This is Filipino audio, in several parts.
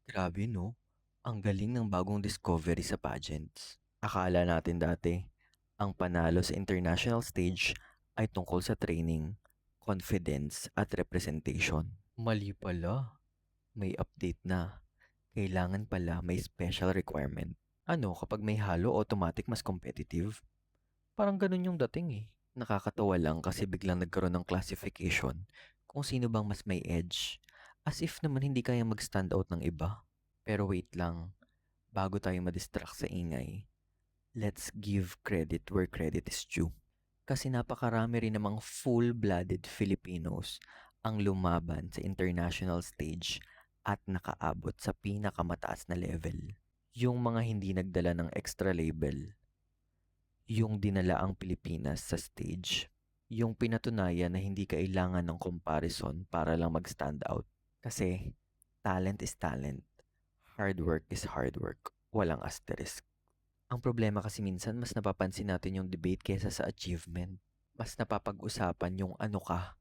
Grabe no, ang galing ng bagong discovery sa pageants. Akala natin dati, ang panalo sa international stage ay tungkol sa training, confidence at representation. Mali pala, may update na. Kailangan pala may special requirement. Ano kapag may halo automatic mas competitive? Parang ganun yung dating eh. Nakakatawa lang kasi biglang nagkaroon ng classification kung sino bang mas may edge. As if naman hindi kaya mag-stand out ng iba. Pero wait lang, bago tayo madistract sa ingay, let's give credit where credit is due. Kasi napakarami rin namang full-blooded Filipinos ang lumaban sa international stage at nakaabot sa pinakamataas na level. Yung mga hindi nagdala ng extra label, yung dinala ang Pilipinas sa stage, yung pinatunayan na hindi kailangan ng comparison para lang mag-stand out. Kasi talent is talent, hard work is hard work, walang asterisk. Ang problema kasi minsan mas napapansin natin yung debate kesa sa achievement. Mas napapag-usapan yung ano ka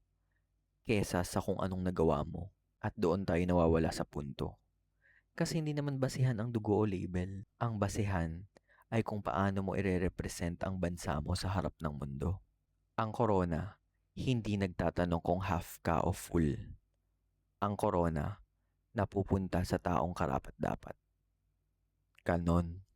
kesa sa kung anong nagawa mo. At doon tayo nawawala sa punto. Kasi hindi naman basihan ang dugo o label. Ang basihan ay kung paano mo ire-represent ang bansa mo sa harap ng mundo. Ang corona, hindi nagtatanong kung half ka o full. Ang corona, napupunta sa taong karapat-dapat. Ganon.